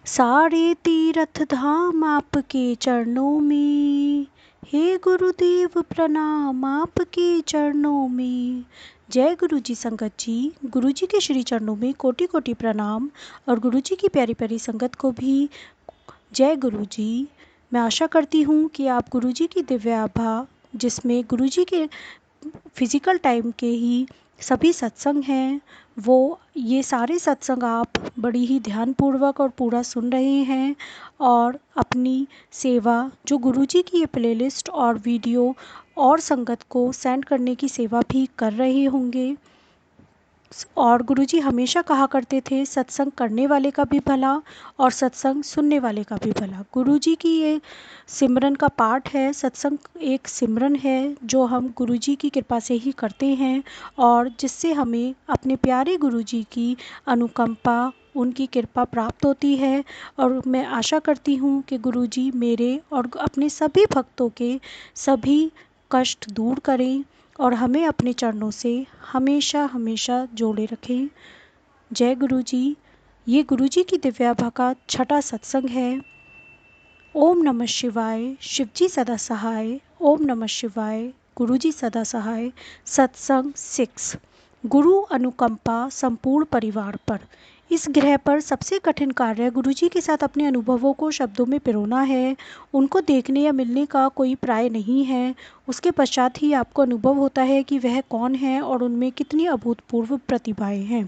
सारे तीर्थ धाम आपके चरणों में, हे गुरुदेव प्रणाम आपके चरणों में। जय गुरु जी संगत जी। गुरु जी के श्री चरणों में कोटि कोटि प्रणाम और गुरु जी की प्यारी प्यारी संगत को भी जय गुरु जी। मैं आशा करती हूँ कि आप गुरु जी की दिव्य आभा, जिसमें गुरु जी के फिज़िकल टाइम के ही सभी सत्संग हैं, वो ये सारे सत्संग आप बड़ी ही ध्यानपूर्वक और पूरा सुन रहे हैं और अपनी सेवा, जो गुरुजी की ये प्लेलिस्ट और वीडियो और संगत को सेंड करने की सेवा भी कर रहे होंगे। और गुरुजी हमेशा कहा करते थे, सत्संग करने वाले का भी भला और सत्संग सुनने वाले का भी भला। गुरुजी की ये सिमरन का पाठ है। सत्संग एक सिमरन है जो हम गुरुजी की कृपा से ही करते हैं और जिससे हमें अपने प्यारे गुरुजी की अनुकंपा, उनकी कृपा प्राप्त होती है। और मैं आशा करती हूँ कि गुरुजी मेरे और अपने सभी भक्तों के सभी कष्ट दूर करें और हमें अपने चरणों से हमेशा हमेशा जोड़े रखें। जय गुरु जी। ये गुरु जी की दिव्याभा का छठा सत्संग है। ओम नमः शिवाय, शिवजी सदा सहाय। ओम नमः शिवाय, गुरु जी सदा सहाय। सत्संग 6, गुरु अनुकंपा संपूर्ण परिवार पर। इस ग्रह पर सबसे कठिन कार्य गुरुजी के साथ अपने अनुभवों को शब्दों में पिरोना है। उनको देखने या मिलने का कोई प्राय नहीं है। उसके पश्चात ही आपको अनुभव होता है कि वह कौन है और उनमें कितनी अभूतपूर्व प्रतिभाएं हैं।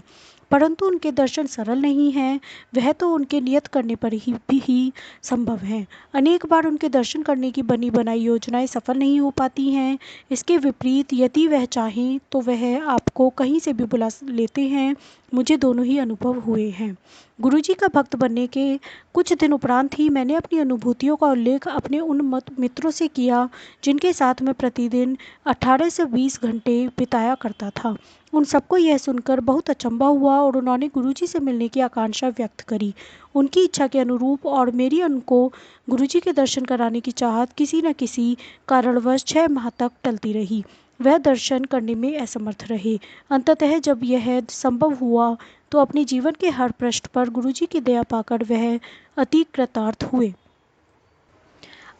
परंतु उनके दर्शन सरल नहीं हैं। वह तो उनके नियत करने पर ही संभव है। अनेक बार उनके दर्शन करने की बनी बनाई योजनाएं सफल नहीं हो पाती हैं। इसके विपरीत यदि वह चाहें तो वह आपको कहीं से भी बुला लेते हैं। मुझे दोनों ही अनुभव हुए हैं। गुरुजी का भक्त बनने के कुछ दिन उपरांत ही मैंने अपनी अनुभूतियों का उल्लेख अपने उन मित्रों से किया जिनके साथ मैं प्रतिदिन 18 से 20 घंटे बिताया करता था। उन सबको यह सुनकर बहुत अचंभा हुआ और उन्होंने गुरुजी से मिलने की आकांक्षा व्यक्त करी। उनकी इच्छा के अनुरूप और मेरी उनको गुरुजी के दर्शन कराने की चाहत किसी न किसी कारणवश 6 माह तक टलती रही। वह दर्शन करने में असमर्थ रहे। अंततः जब यह संभव हुआ तो अपने जीवन के हर पृष्ठ पर गुरुजी की दया पाकर वह अति कृतार्थ हुए।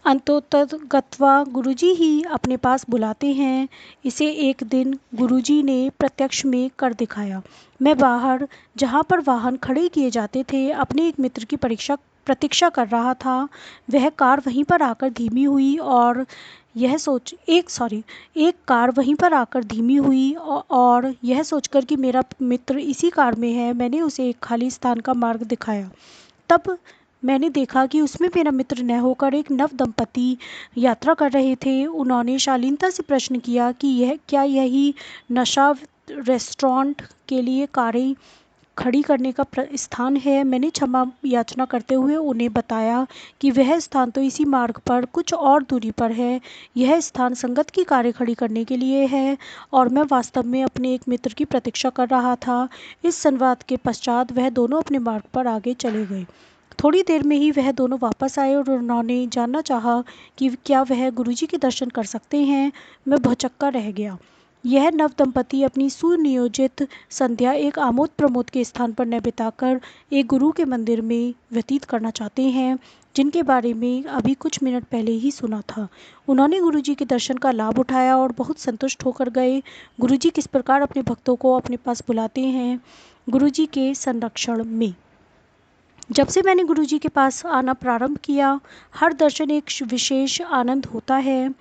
अंतोतगत्वा गुरुजी ही अपने पास बुलाते हैं। इसे एक दिन गुरुजी ने प्रत्यक्ष में कर दिखाया। मैं बाहर, जहाँ पर वाहन खड़े किए जाते थे, अपने एक मित्र की प्रतीक्षा कर रहा था। वह कार वहीं पर आकर धीमी हुई और एक कार वहीं पर आकर धीमी हुई और यह सोचकर कि मेरा मित्र इसी कार में है, मैंने उसे एक खाली स्थान का मार्ग दिखाया। तब मैंने देखा कि उसमें मेरा मित्र न होकर एक नव दंपति यात्रा कर रहे थे। उन्होंने शालीनता से प्रश्न किया कि यही नशा रेस्टोरेंट के लिए कारें खड़ी करने का स्थान है। मैंने क्षमा याचना करते हुए उन्हें बताया कि वह स्थान तो इसी मार्ग पर कुछ और दूरी पर है। यह स्थान संगत की कारें खड़ी करने के लिए है और मैं वास्तव में अपने एक मित्र की प्रतीक्षा कर रहा था। इस संवाद के पश्चात वह दोनों अपने मार्ग पर आगे चले गए। थोड़ी देर में ही वह दोनों वापस आए और उन्होंने जानना चाहा कि क्या वह गुरुजी के दर्शन कर सकते हैं। मैं भौचक्का रह गया। यह नव दंपति अपनी सुनियोजित संध्या एक आमोद प्रमोद के स्थान पर न बिताकर एक गुरु के मंदिर में व्यतीत करना चाहते हैं, जिनके बारे में अभी कुछ मिनट पहले ही सुना था। उन्होंने गुरुजी के दर्शन का लाभ उठाया और बहुत संतुष्ट होकर गए। गुरुजी किस प्रकार अपने भक्तों को अपने पास बुलाते हैं। गुरुजी के संरक्षण में। जब से मैंने गुरुजी के पास आना प्रारंभ किया, हर दर्शन एक विशेष आनंद होता है।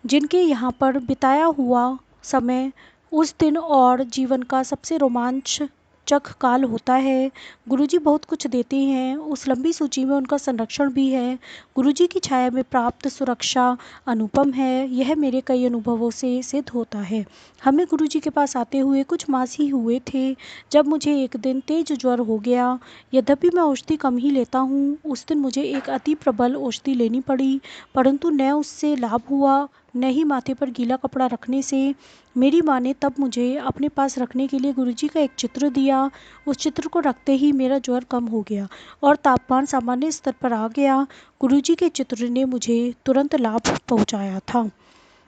जिनके यहाँ पर बिताया हुआ समय उस दिन और जीवन का सबसे रोमांचक काल होता है। गुरुजी बहुत कुछ देते हैं। उस लंबी सूची में उनका संरक्षण भी है। गुरुजी की छाया में प्राप्त सुरक्षा अनुपम है। यह मेरे कई अनुभवों से सिद्ध होता है। हमें गुरुजी के पास आते हुए कुछ मास ही हुए थे जब मुझे एक दिन तेज ज्वर हो गया। यद्यपि मैं औषधि कम ही लेता हूँ, उस दिन मुझे एक अति प्रबल औषधि लेनी पड़ी, परंतु न उससे लाभ हुआ न ही माथे पर गीला कपड़ा रखने से। मेरी माँ ने तब मुझे अपने पास रखने के लिए गुरुजी का एक चित्र दिया। उस चित्र को रखते ही मेरा ज्वर कम हो गया और तापमान सामान्य स्तर पर आ गया। गुरुजी के चित्र ने मुझे तुरंत लाभ पहुँचाया था।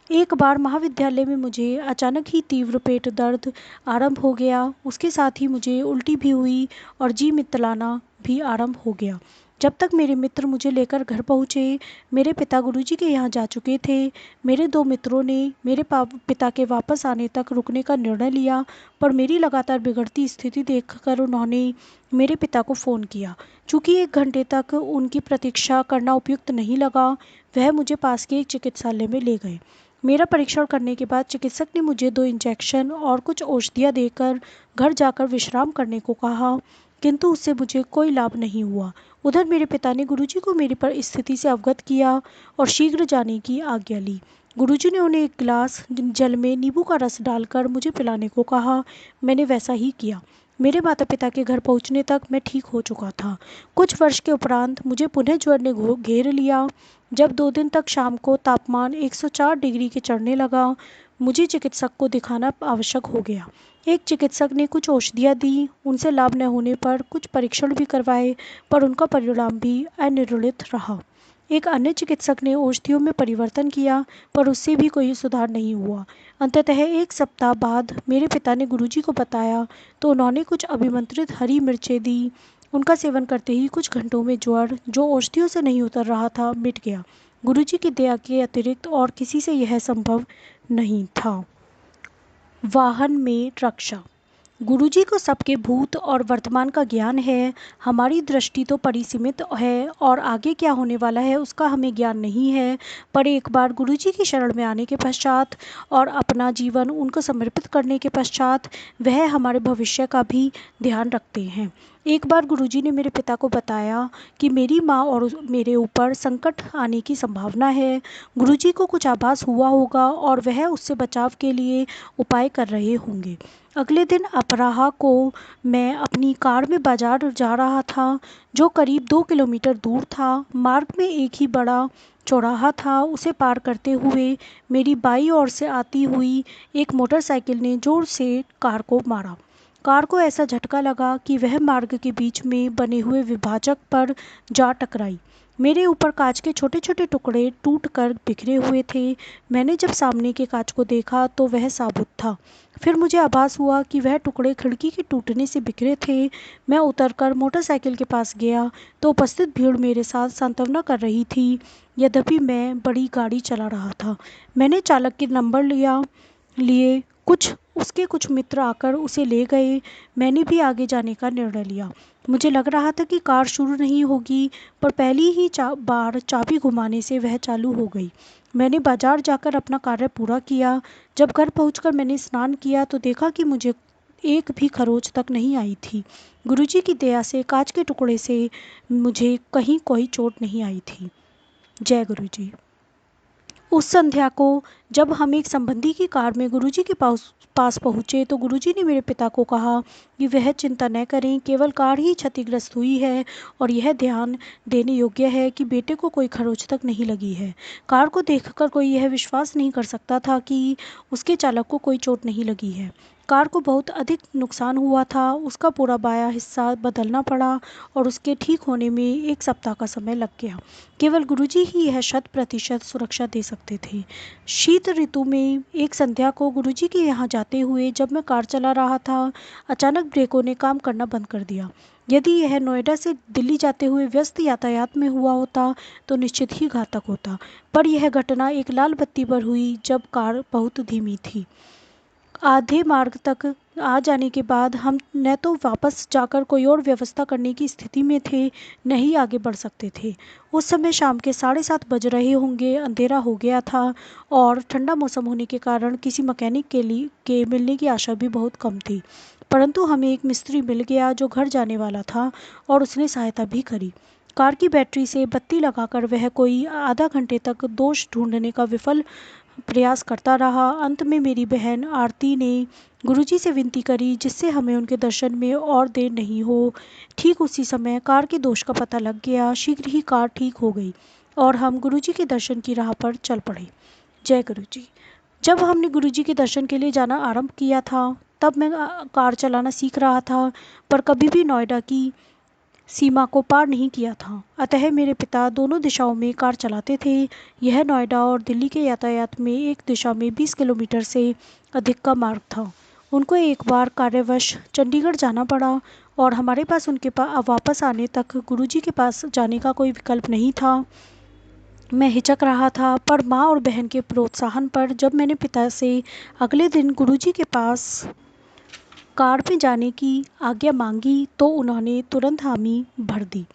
एक बार महाविद्यालय में मुझे अचानक ही तीव्र पेट दर्द आरंभ हो गया। उसके साथ ही मुझे उल्टी भी हुई और जी मितलाना भी आरंभ हो गया। जब तक मेरे मित्र मुझे लेकर घर पहुँचे, मेरे पिता गुरुजी के यहाँ जा चुके थे। मेरे दो मित्रों ने मेरे पिता के वापस आने तक रुकने का निर्णय लिया, पर मेरी लगातार बिगड़ती स्थिति देखकर उन्होंने मेरे पिता को फ़ोन किया। चूँकि 1 घंटे तक उनकी प्रतीक्षा करना उपयुक्त नहीं लगा, वह मुझे पास के एक चिकित्सालय में ले गए। मेरा परीक्षण करने के बाद चिकित्सक ने मुझे 2 इंजेक्शन और कुछ औषधियाँ देकर घर जाकर विश्राम करने को कहा, किंतु उससे मुझे कोई लाभ नहीं हुआ। उधर मेरे पिता ने गुरुजी को मेरी स्थिति से अवगत किया और शीघ्र जाने की आज्ञा ली। गुरुजी ने उन्हें 1 गिलास जल में नींबू का रस डालकर मुझे पिलाने को कहा। मैंने वैसा ही किया। मेरे माता पिता के घर पहुंचने तक मैं ठीक हो चुका था। कुछ वर्ष के उपरांत मुझे पुनः ज्वर ने घेर लिया। जब 2 दिन तक शाम को तापमान 104 डिग्री के चढ़ने लगा, मुझे चिकित्सक को दिखाना आवश्यक हो गया। एक चिकित्सक ने कुछ औषधियाँ दी, उनसे लाभ न होने पर कुछ परीक्षण भी करवाए, पर उनका परिणाम भी अनिर्णित रहा। एक अन्य चिकित्सक ने औषधियों में परिवर्तन किया, पर उससे भी कोई सुधार नहीं हुआ। अंततः 1 सप्ताह बाद मेरे पिता ने गुरुजी को बताया, तो उन्होंने कुछ अभिमंत्रित हरी मिर्चें दी। उनका सेवन करते ही कुछ घंटों में ज्वर, जो औषधियों से नहीं उतर रहा था, मिट गया। गुरुजी की दया के अतिरिक्त और किसी से यह संभव नहीं था। वाहन में रक्षा। गुरुजी को सबके भूत और वर्तमान का ज्ञान है। हमारी दृष्टि तो परिसीमित है और आगे क्या होने वाला है उसका हमें ज्ञान नहीं है, पर एक बार गुरुजी की शरण में आने के पश्चात और अपना जीवन उनको समर्पित करने के पश्चात वह हमारे भविष्य का भी ध्यान रखते हैं। एक बार गुरुजी ने मेरे पिता को बताया कि मेरी माँ और मेरे ऊपर संकट आने की संभावना है। गुरुजी को कुछ आभास हुआ होगा और वह उससे बचाव के लिए उपाय कर रहे होंगे। अगले दिन अपराह को मैं अपनी कार में बाजार जा रहा था, जो करीब 2 किलोमीटर दूर था। मार्ग में एक ही बड़ा चौराहा था। उसे पार करते हुए मेरी बाईं ओर से आती हुई एक मोटरसाइकिल ने जोर से कार को मारा। कार को ऐसा झटका लगा कि वह मार्ग के बीच में बने हुए विभाजक पर जा टकराई। मेरे ऊपर कांच के छोटे छोटे टुकड़े टूटकर बिखरे हुए थे। मैंने जब सामने के कांच को देखा तो वह साबुत था। फिर मुझे आभास हुआ कि वह टुकड़े खिड़की के टूटने से बिखरे थे। मैं उतरकर मोटरसाइकिल के पास गया तो उपस्थित भीड़ मेरे साथ सांत्वना कर रही थी। यद्यपि मैं बड़ी गाड़ी चला रहा था, मैंने चालक के नंबर लिए उसके कुछ मित्र आकर उसे ले गए। मैंने भी आगे जाने का निर्णय लिया। मुझे लग रहा था कि कार शुरू नहीं होगी, पर पहली ही बार चाबी घुमाने से वह चालू हो गई। मैंने बाजार जाकर अपना कार्य पूरा किया। जब घर पहुंचकर मैंने स्नान किया तो देखा कि मुझे एक भी खरोच तक नहीं आई थी। गुरुजी की दया से कांच के टुकड़े से मुझे कहीं कोई चोट नहीं आई थी। जय गुरुजी। उस संध्या को जब हम एक संबंधी की कार में गुरुजी के पास पहुँचे तो गुरुजी ने मेरे पिता को कहा कि वह चिंता न करें, केवल कार ही क्षतिग्रस्त हुई है और यह ध्यान देने योग्य है कि बेटे को कोई खरोच तक नहीं लगी है। कार को देखकर कोई यह विश्वास नहीं कर सकता था कि उसके चालक को कोई चोट नहीं लगी है। कार को बहुत अधिक नुकसान हुआ था। उसका पूरा बायां हिस्सा बदलना पड़ा और उसके ठीक होने में 1 सप्ताह का समय लग गया। केवल गुरुजी ही यह 100% सुरक्षा दे सकते थे। शीत ऋतु में एक संध्या को गुरुजी के यहाँ जाते हुए जब मैं कार चला रहा था, अचानक ब्रेकों ने काम करना बंद कर दिया। यदि यह नोएडा से दिल्ली जाते हुए व्यस्त यातायात में हुआ होता तो निश्चित ही घातक होता, पर यह घटना एक लाल बत्ती पर हुई जब कार बहुत धीमी थी। आधे मार्ग तक आ जाने के बाद हम न तो वापस जाकर कोई और व्यवस्था करने की स्थिति में थे, न ही आगे बढ़ सकते थे। उस समय शाम के 7:30 बज रहे होंगे। अंधेरा हो गया था और ठंडा मौसम होने के कारण किसी मैकेनिक के मिलने की आशा भी बहुत कम थी। परंतु हमें एक मिस्त्री मिल गया जो घर जाने वाला था और उसने सहायता भी करी। कार की बैटरी से बत्ती लगाकर वह कोई आधा घंटे तक दोष ढूंढने का विफल प्रयास करता रहा। अंत में मेरी बहन आरती ने गुरुजी से विनती करी जिससे हमें उनके दर्शन में और देर नहीं हो। ठीक उसी समय कार के दोष का पता लग गया। शीघ्र ही कार ठीक हो गई और हम गुरुजी के दर्शन की राह पर चल पड़े। जय गुरुजी। जब हमने गुरुजी के दर्शन के लिए जाना आरंभ किया था तब मैं कार चलाना सीख रहा था, पर कभी भी नोएडा की सीमा को पार नहीं किया था। अतः मेरे पिता दोनों दिशाओं में कार चलाते थे। यह नोएडा और दिल्ली के यातायात में एक दिशा में 20 किलोमीटर से अधिक का मार्ग था। उनको एक बार कार्यवश चंडीगढ़ जाना पड़ा और हमारे पास उनके पास वापस आने तक गुरुजी के पास जाने का कोई विकल्प नहीं था। मैं हिचक रहा था, पर माँ और बहन के प्रोत्साहन पर जब मैंने पिता से अगले दिन गुरुजी के पास कार में जाने की आज्ञा मांगी तो उन्होंने तुरंत हामी भर दी।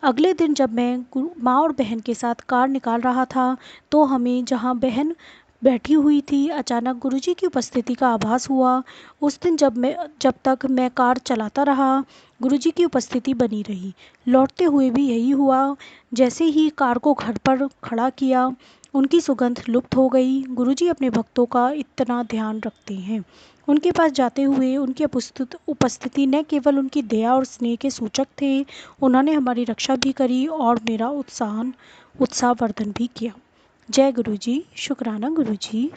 अगले दिन जब मैं माँ और बहन के साथ कार निकाल रहा था तो हमें जहाँ बहन बैठी हुई थी अचानक गुरुजी की उपस्थिति का आभास हुआ। उस दिन जब तक मैं कार चलाता रहा गुरुजी की उपस्थिति बनी रही। लौटते हुए भी यही हुआ। जैसे ही कार को घर पर खड़ा किया उनकी सुगंध लुप्त हो गई। गुरुजी अपने भक्तों का इतना ध्यान रखते हैं। उनके पास जाते हुए उनकी उपस्थिति न केवल उनकी दया और स्नेह के सूचक थे, उन्होंने हमारी रक्षा भी करी और मेरा उत्साहवर्धन भी किया। जय गुरु जी। शुक्राना गुरु जी।